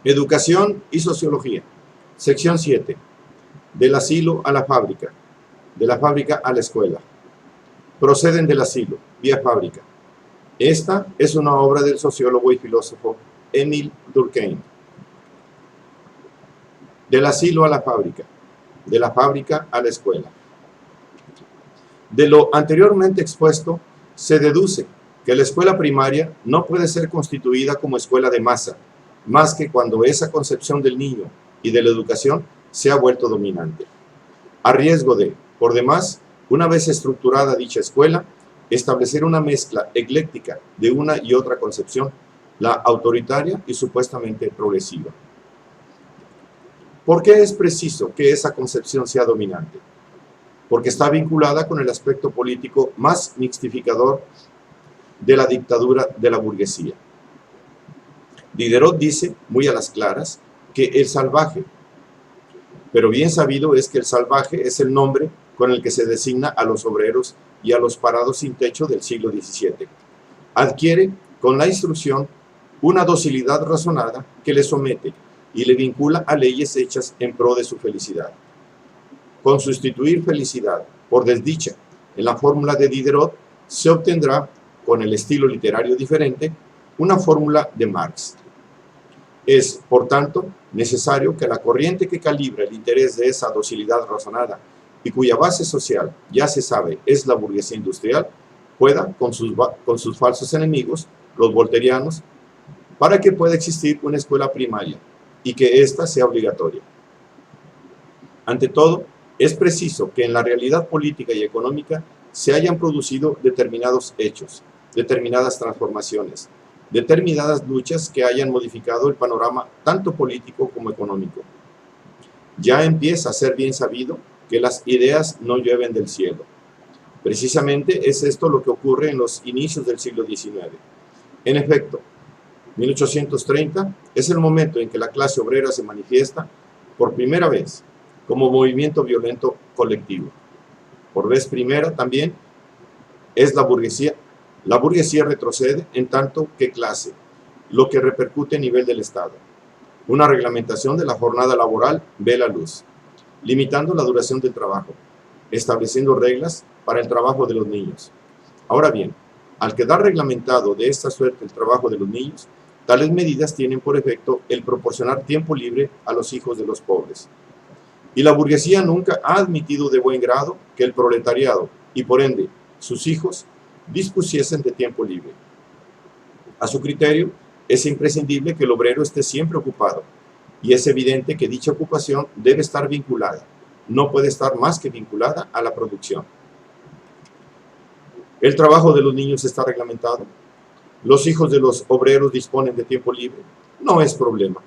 Educación y sociología. Sección 7. Del asilo a la fábrica. De la fábrica a la escuela. Proceden del asilo, vía fábrica. Esta es una obra del sociólogo y filósofo Émile Durkheim. Del asilo a la fábrica. De la fábrica a la escuela. De lo anteriormente expuesto, se deduce que la escuela primaria no puede ser constituida como escuela de masa, más que cuando esa concepción del niño y de la educación se ha vuelto dominante. A riesgo de, por demás, una vez estructurada dicha escuela, establecer una mezcla ecléctica de una y otra concepción, la autoritaria y supuestamente progresiva. ¿Por qué es preciso que esa concepción sea dominante? Porque está vinculada con el aspecto político más mixtificador de la dictadura de la burguesía. Diderot dice, muy a las claras, que el salvaje, pero bien sabido es que el salvaje es el nombre con el que se designa a los obreros y a los parados sin techo del siglo XVII. Adquiere, con la instrucción, una docilidad razonada que le somete y le vincula a leyes hechas en pro de su felicidad. Con sustituir felicidad por desdicha en la fórmula de Diderot, se obtendrá, con el estilo literario diferente, una fórmula de Marx. Es, por tanto, necesario que la corriente que calibra el interés de esa docilidad razonada y cuya base social, ya se sabe, es la burguesía industrial, pueda, con sus falsos enemigos, los volterianos, para que pueda existir una escuela primaria y que ésta sea obligatoria. Ante todo, es preciso que en la realidad política y económica se hayan producido determinados hechos, determinadas transformaciones, determinadas luchas que hayan modificado el panorama tanto político como económico. Ya empieza a ser bien sabido que las ideas no llueven del cielo. Precisamente es esto lo que ocurre en los inicios del siglo XIX. En efecto, 1830 es el momento en que la clase obrera se manifiesta por primera vez como movimiento violento colectivo. Por vez primera también es la burguesía. La burguesía retrocede en tanto que clase, lo que repercute a nivel del Estado. Una reglamentación de la jornada laboral ve la luz, limitando la duración del trabajo, estableciendo reglas para el trabajo de los niños. Ahora bien, al quedar reglamentado de esta suerte el trabajo de los niños, tales medidas tienen por efecto el proporcionar tiempo libre a los hijos de los pobres. Y la burguesía nunca ha admitido de buen grado que el proletariado, y por ende sus hijos, dispusiesen de tiempo libre. A su criterio, es imprescindible que el obrero esté siempre ocupado, y es evidente que dicha ocupación debe estar vinculada, no puede estar más que vinculada a la producción. El trabajo de los niños está reglamentado. Los hijos de los obreros disponen de tiempo libre. No es problema.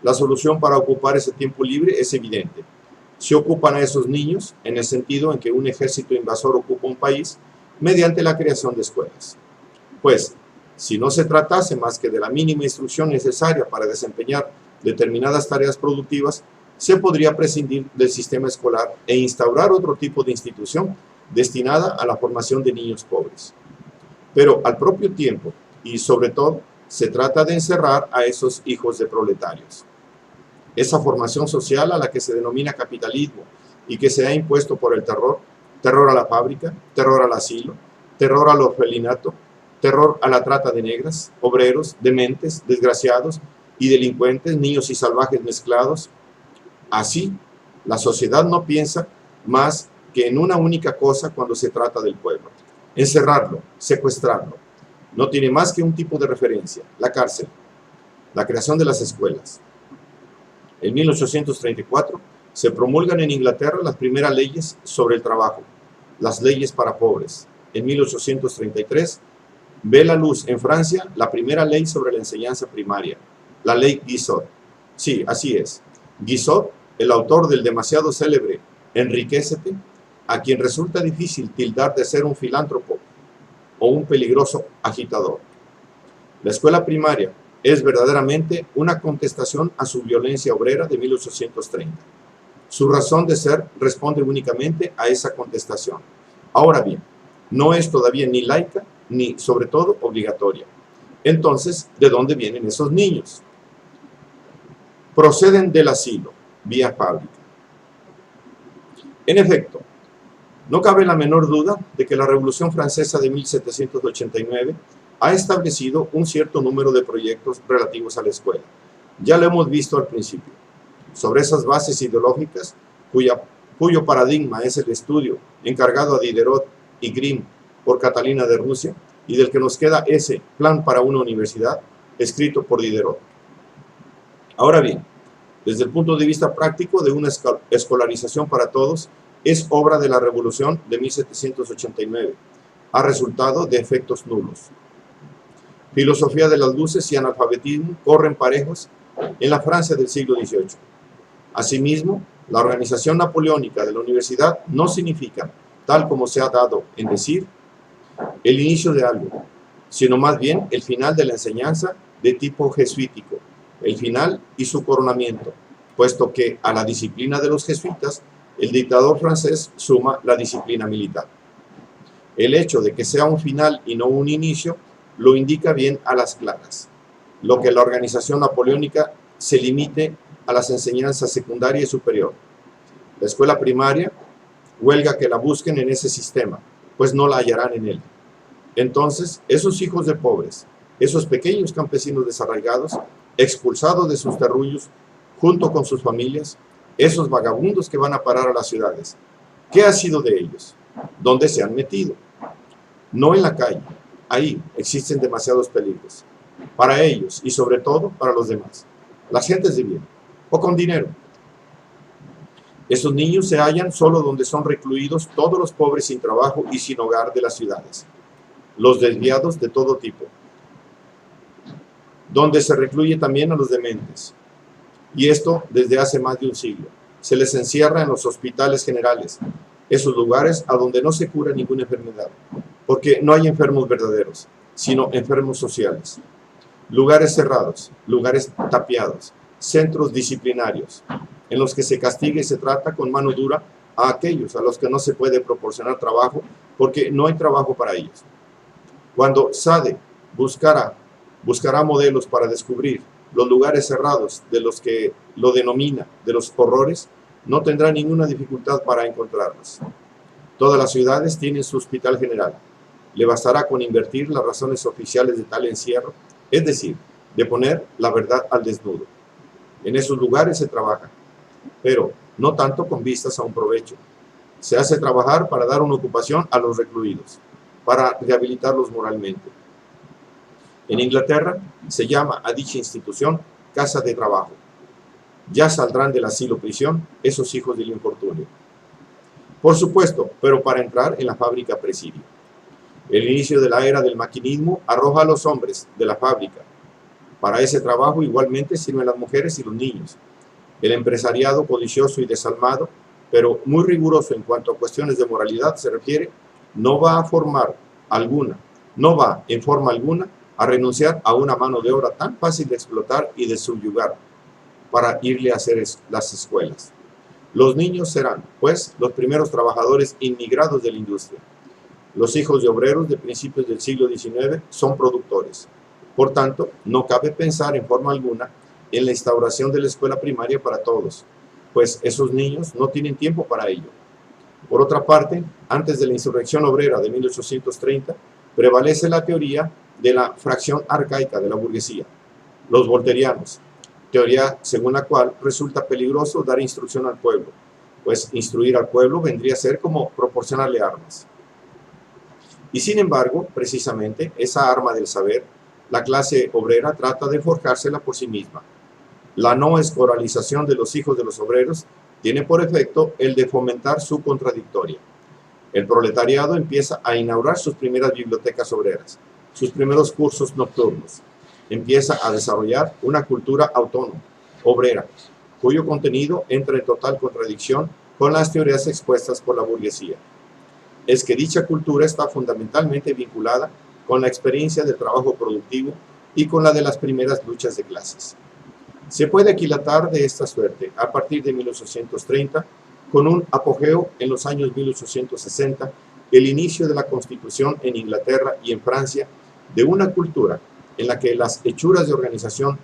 La solución para ocupar ese tiempo libre es evidente. Se ocupan a esos niños en el sentido en que un ejército invasor ocupa un país mediante la creación de escuelas. Pues, si no se tratase más que de la mínima instrucción necesaria para desempeñar determinadas tareas productivas, se podría prescindir del sistema escolar e instaurar otro tipo de institución destinada a la formación de niños pobres. Pero al propio tiempo, y sobre todo, se trata de encerrar a esos hijos de proletarios. Esa formación social a la que se denomina capitalismo y que se ha impuesto por el terror, terror a la fábrica, terror al asilo, terror al orfelinato, terror a la trata de negras, obreros, dementes, desgraciados y delincuentes, niños y salvajes mezclados. Así, la sociedad no piensa más que en una única cosa cuando se trata del pueblo: encerrarlo, secuestrarlo. No tiene más que un tipo de referencia: la cárcel, la creación de las escuelas. En 1834 se promulgan en Inglaterra las primeras leyes sobre el trabajo, las leyes para pobres. En 1833 ve la luz en Francia la primera ley sobre la enseñanza primaria, la ley Guizot. Sí, así es. Guizot, el autor del demasiado célebre Enriquécete, a quien resulta difícil tildar de ser un filántropo o un peligroso agitador. La escuela primaria es verdaderamente una contestación a su violencia obrera de 1830. Su razón de ser responde únicamente a esa contestación. Ahora bien, no es todavía ni laica ni, sobre todo, obligatoria. Entonces, ¿de dónde vienen esos niños? proceden del asilo, vía fábrica. En efecto, no cabe la menor duda de que la Revolución Francesa de 1789 ha establecido un cierto número de proyectos relativos a la escuela. Ya lo hemos visto al principio. Sobre esas bases ideológicas, cuyo paradigma es el estudio encargado a Diderot y Grimm por Catalina de Rusia, y del que nos queda ese Plan para una universidad, escrito por Diderot. Ahora bien, desde el punto de vista práctico de una escolarización para todos, es obra de la Revolución de 1789. Ha resultado de efectos nulos. Filosofía de las luces y analfabetismo corren parejos en la Francia del siglo XVIII. Asimismo, la organización napoleónica de la universidad no significa, tal como se ha dado en decir, el inicio de algo, sino más bien el final de la enseñanza de tipo jesuítico, el final y su coronamiento, puesto que a la disciplina de los jesuitas el dictador francés suma la disciplina militar. El hecho de que sea un final y no un inicio lo indica bien a las claras, lo que la organización napoleónica se limite a las enseñanzas secundaria y superior. La escuela primaria huelga que la busquen en ese sistema, pues no la hallarán en él. Entonces, esos hijos de pobres, esos pequeños campesinos desarraigados, expulsados de sus terruños, junto con sus familias, esos vagabundos que van a parar a las ciudades, ¿qué ha sido de ellos? ¿Dónde se han metido? No en la calle, ahí existen demasiados peligros, para ellos y sobre todo para los demás, las gentes de bien, o con dinero. Esos niños se hallan solo donde son recluidos todos los pobres sin trabajo y sin hogar de las ciudades, los desviados de todo tipo, donde se recluye también a los dementes, y esto desde hace más de un siglo. Se les encierra en los hospitales generales, esos lugares a donde no se cura ninguna enfermedad, porque no hay enfermos verdaderos, sino enfermos sociales. Lugares cerrados, lugares tapiados, centros disciplinarios, en los que se castiga y se trata con mano dura a aquellos a los que no se puede proporcionar trabajo, porque no hay trabajo para ellos. Cuando Sade buscará modelos para descubrir los lugares cerrados de los que lo denomina de los horrores, no tendrá ninguna dificultad para encontrarlos. Todas las ciudades tienen su hospital general. Le bastará con invertir las razones oficiales de tal encierro, es decir, de poner la verdad al desnudo. En esos lugares se trabaja, pero no tanto con vistas a un provecho. Se hace trabajar para dar una ocupación a los recluidos, para rehabilitarlos moralmente. En Inglaterra se llama a dicha institución casa de trabajo. Ya saldrán del asilo-prisión esos hijos del infortunio. Por supuesto, pero para entrar en la fábrica presidio. El inicio de la era del maquinismo arroja a los hombres de la fábrica. Para ese trabajo igualmente sirven las mujeres y los niños. El empresariado codicioso y desalmado, pero muy riguroso en cuanto a cuestiones de moralidad se refiere, no va en forma alguna a renunciar a una mano de obra tan fácil de explotar y de subyugar para irle a hacer las escuelas. Los niños serán, pues, los primeros trabajadores inmigrados de la industria. Los hijos de obreros de principios del siglo XIX son productores. Por tanto, no cabe pensar en forma alguna en la instauración de la escuela primaria para todos, pues esos niños no tienen tiempo para ello. Por otra parte, antes de la insurrección obrera de 1830, prevalece la teoría de la fracción arcaica de la burguesía, los volterianos, teoría según la cual resulta peligroso dar instrucción al pueblo, pues instruir al pueblo vendría a ser como proporcionarle armas. Y sin embargo, precisamente, esa arma del saber, la clase obrera trata de forjársela por sí misma. La no escolarización de los hijos de los obreros tiene por efecto el de fomentar su contradictoria. El proletariado empieza a inaugurar sus primeras bibliotecas obreras, sus primeros cursos nocturnos. Empieza a desarrollar una cultura autónoma, obrera, cuyo contenido entra en total contradicción con las teorías expuestas por la burguesía. Es que dicha cultura está fundamentalmente vinculada con la experiencia del trabajo productivo y con la de las primeras luchas de clases. Se puede aquilatar de esta suerte, a partir de 1830, con un apogeo en los años 1860, el inicio de la Constitución en Inglaterra y en Francia, de una cultura en la que las hechuras de organización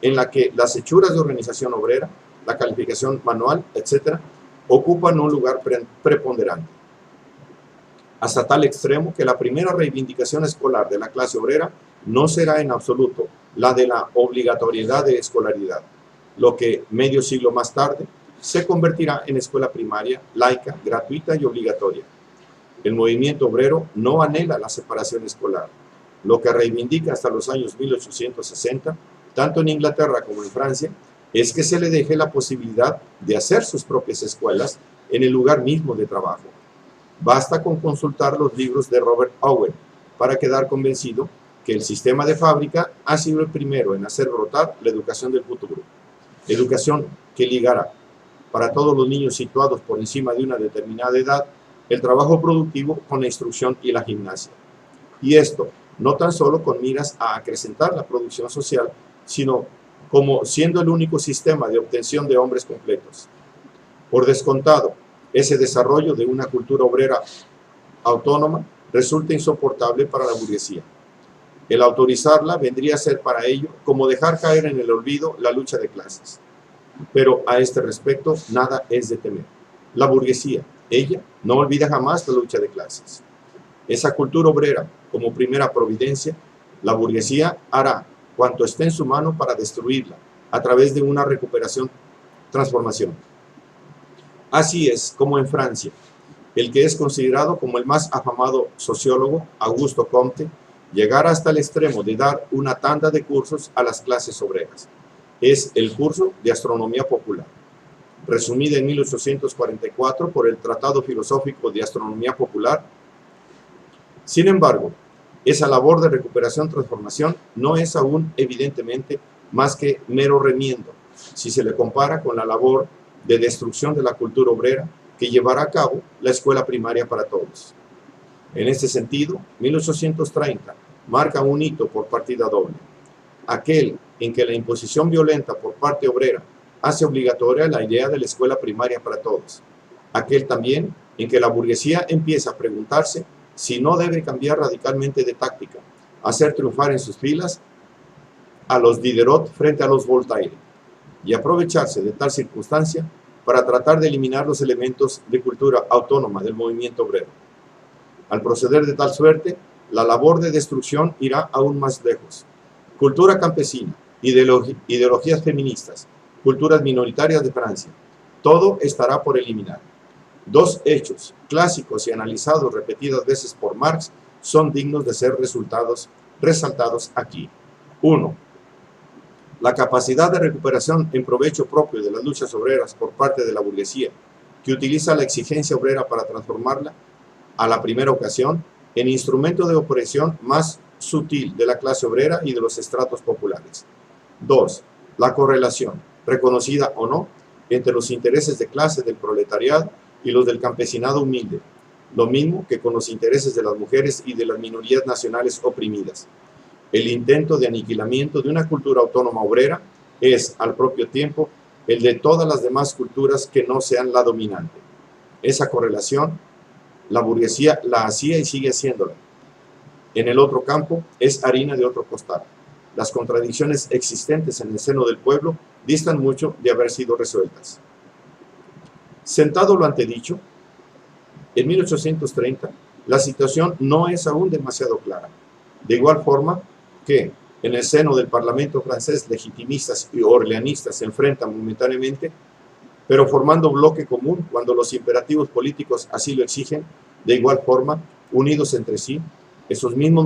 en la que las hechuras de organización obrera, la calificación manual, etc., ocupan un lugar preponderante. Hasta tal extremo que la primera reivindicación escolar de la clase obrera no será en absoluto la de la obligatoriedad de escolaridad, lo que medio siglo más tarde se convertirá en escuela primaria, laica, gratuita y obligatoria. El movimiento obrero no anhela la separación escolar. Lo que reivindica hasta los años 1860, tanto en Inglaterra como en Francia, es que se le deje la posibilidad de hacer sus propias escuelas en el lugar mismo de trabajo. Basta con consultar los libros de Robert Owen para quedar convencido que el sistema de fábrica ha sido el primero en hacer brotar la educación del futuro. Educación que ligará para todos los niños situados por encima de una determinada edad el trabajo productivo con la instrucción y la gimnasia. Y esto no tan solo con miras a acrecentar la producción social, sino como siendo el único sistema de obtención de hombres completos. Por descontado, ese desarrollo de una cultura obrera autónoma resulta insoportable para la burguesía. El autorizarla vendría a ser para ello como dejar caer en el olvido la lucha de clases. Pero a este respecto nada es de temer. La burguesía, ella, no olvida jamás la lucha de clases. Esa cultura obrera, como primera providencia, la burguesía hará cuanto esté en su mano para destruirla a través de una transformación. Así es como en Francia, el que es considerado como el más afamado sociólogo, Auguste Comte, llegara hasta el extremo de dar una tanda de cursos a las clases obreras. Es el curso de astronomía popular, resumida en 1844 por el Tratado Filosófico de Astronomía Popular. Sin embargo, esa labor de recuperación-transformación no es aún evidentemente más que mero remiendo, si se le compara con la labor de destrucción de la cultura obrera que llevará a cabo la escuela primaria para todos. En este sentido, 1830 marca un hito por partida doble, aquel en que la imposición violenta por parte obrera hace obligatoria la idea de la escuela primaria para todos, aquel también en que la burguesía empieza a preguntarse si no debe cambiar radicalmente de táctica, hacer triunfar en sus filas a los Diderot frente a los Voltaire, y aprovecharse de tal circunstancia para tratar de eliminar los elementos de cultura autónoma del movimiento obrero. Al proceder de tal suerte, la labor de destrucción irá aún más lejos. Cultura campesina, ideologías feministas, culturas minoritarias de Francia, todo estará por eliminar. Dos hechos clásicos y analizados repetidas veces por Marx son dignos de ser resaltados aquí. 1. La capacidad de recuperación en provecho propio de las luchas obreras por parte de la burguesía, que utiliza la exigencia obrera para transformarla, a la primera ocasión, en instrumento de opresión más sutil de la clase obrera y de los estratos populares. 2. La correlación, reconocida o no, entre los intereses de clase del proletariado y los del campesinado humilde, lo mismo que con los intereses de las mujeres y de las minorías nacionales oprimidas. El intento de aniquilamiento de una cultura autónoma obrera es, al propio tiempo, el de todas las demás culturas que no sean la dominante. Esa correlación, la burguesía la hacía y sigue haciéndola. En el otro campo, es harina de otro costal. Las contradicciones existentes en el seno del pueblo distan mucho de haber sido resueltas. Sentado lo antedicho, en 1830, la situación no es aún demasiado clara. De igual forma que en el seno del Parlamento francés legitimistas y orleanistas se enfrentan momentáneamente, pero formando bloque común cuando los imperativos políticos así lo exigen, de igual forma, unidos entre sí, esos mismos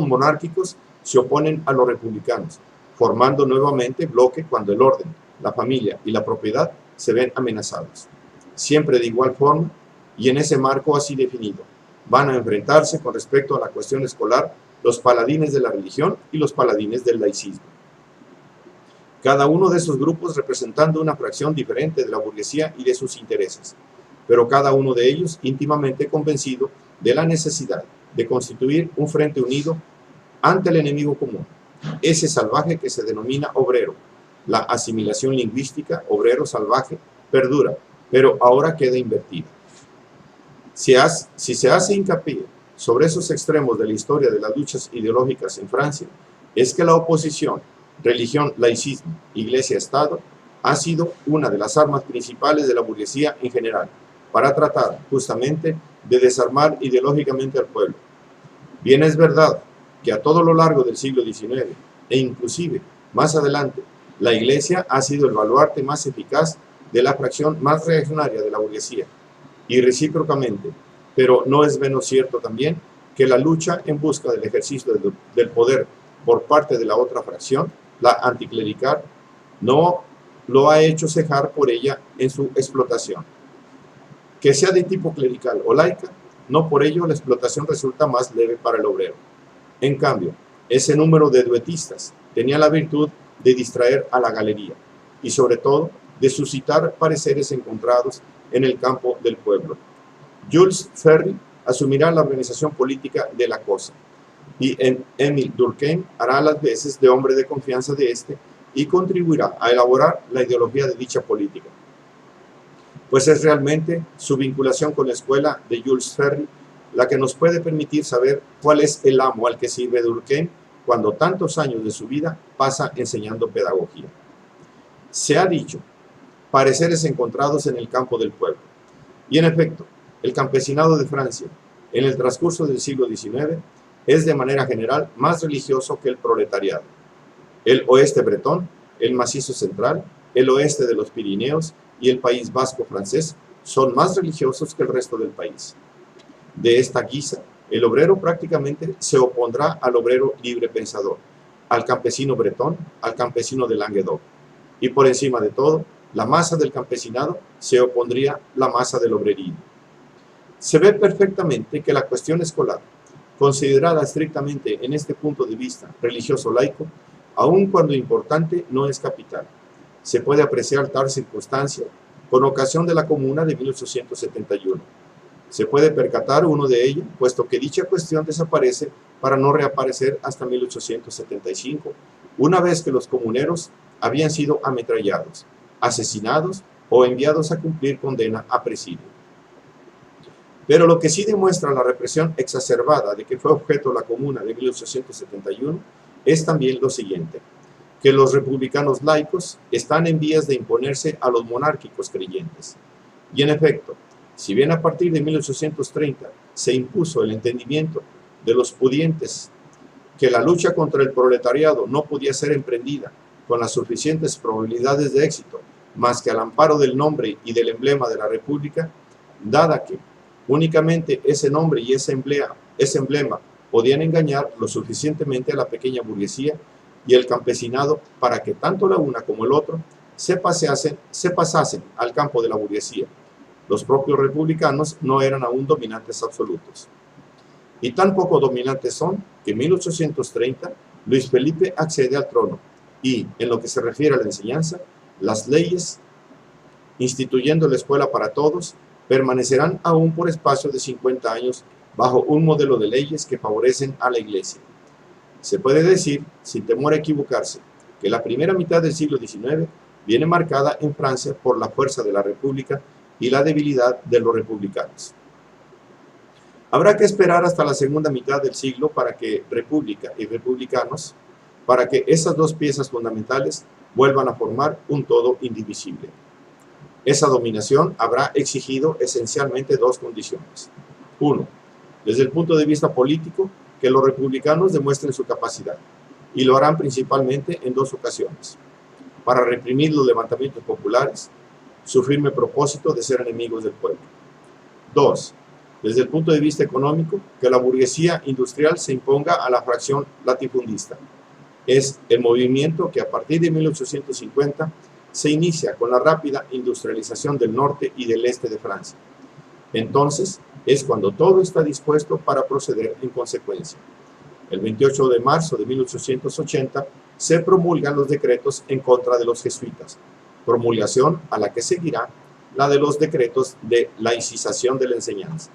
monárquicos se oponen a los republicanos, formando nuevamente bloque cuando el orden, la familia y la propiedad se ven amenazados. Siempre de igual forma y en ese marco así definido, van a enfrentarse con respecto a la cuestión escolar los paladines de la religión y los paladines del laicismo. Cada uno de esos grupos representando una fracción diferente de la burguesía y de sus intereses, pero cada uno de ellos íntimamente convencido de la necesidad de constituir un frente unido ante el enemigo común, ese salvaje que se denomina obrero. La asimilación lingüística obrero-salvaje perdura, pero ahora queda invertida. Si se hace hincapié sobre esos extremos de la historia de las luchas ideológicas en Francia, es que la oposición religión, laicismo, iglesia-estado, ha sido una de las armas principales de la burguesía en general, para tratar justamente de desarmar ideológicamente al pueblo. Bien es verdad que a todo lo largo del siglo XIX, e inclusive más adelante, la iglesia ha sido el baluarte más eficaz de la fracción más reaccionaria de la burguesía, y recíprocamente, pero no es menos cierto también que la lucha en busca del ejercicio del poder por parte de la otra fracción, la anticlerical, no lo ha hecho cejar por ella en su explotación. Que sea de tipo clerical o laica, no por ello la explotación resulta más leve para el obrero. En cambio, ese número de duetistas tenía la virtud de distraer a la galería y sobre todo de suscitar pareceres encontrados en el campo del pueblo. Jules Ferry asumirá la organización política de la cosa y Émile Durkheim hará las veces de hombre de confianza de este y contribuirá a elaborar la ideología de dicha política. Pues es realmente su vinculación con la escuela de Jules Ferry la que nos puede permitir saber cuál es el amo al que sirve Durkheim cuando tantos años de su vida pasa enseñando pedagogía. Se ha dicho, pareceres encontrados en el campo del pueblo. Y en efecto, el campesinado de Francia, en el transcurso del siglo XIX, es de manera general más religioso que el proletariado. El oeste bretón, el macizo central, el oeste de los Pirineos y el País Vasco francés son más religiosos que el resto del país. De esta guisa, el obrero prácticamente se opondrá al obrero libre pensador, al campesino bretón, al campesino de Languedoc. Y por encima de todo, la masa del campesinado se opondría a la masa del obrerismo. Se ve perfectamente que la cuestión escolar, considerada estrictamente en este punto de vista religioso-laico, aun cuando importante, no es capital. Se puede apreciar tal circunstancia con ocasión de la Comuna de 1871. Se puede percatar uno de ello, puesto que dicha cuestión desaparece para no reaparecer hasta 1875, una vez que los comuneros habían sido ametrallados, asesinados o enviados a cumplir condena a presidio. Pero lo que sí demuestra la represión exacerbada de que fue objeto la Comuna de 1871 es también lo siguiente, que los republicanos laicos están en vías de imponerse a los monárquicos creyentes. Y en efecto, si bien a partir de 1830 se impuso el entendimiento de los pudientes que la lucha contra el proletariado no podía ser emprendida con las suficientes probabilidades de éxito, más que al amparo del nombre y del emblema de la República, dada que únicamente ese nombre y ese emblema podían engañar lo suficientemente a la pequeña burguesía y el campesinado para que tanto la una como el otro se pasasen al campo de la burguesía. Los propios republicanos no eran aún dominantes absolutos. Y tan poco dominantes son que en 1830 Luis Felipe accede al trono y, en lo que se refiere a la enseñanza, las leyes, instituyendo la escuela para todos, permanecerán aún por espacio de 50 años bajo un modelo de leyes que favorecen a la Iglesia. Se puede decir, sin temor a equivocarse, que la primera mitad del siglo XIX viene marcada en Francia por la fuerza de la República y la debilidad de los republicanos. Habrá que esperar hasta la segunda mitad del siglo para que República y republicanos, para que esas dos piezas fundamentales vuelvan a formar un todo indivisible. Esa dominación habrá exigido esencialmente dos condiciones. Uno, desde el punto de vista político, que los republicanos demuestren su capacidad, y lo harán principalmente en dos ocasiones: para reprimir los levantamientos populares, su firme propósito de ser enemigos del pueblo. Dos, desde el punto de vista económico, que la burguesía industrial se imponga a la fracción latifundista. Es el movimiento que a partir de 1850 se inicia con la rápida industrialización del norte y del este de Francia. Entonces es cuando todo está dispuesto para proceder en consecuencia. El 28 de marzo de 1880 se promulgan los decretos en contra de los jesuitas, promulgación a la que seguirá la de los decretos de laicización de la enseñanza.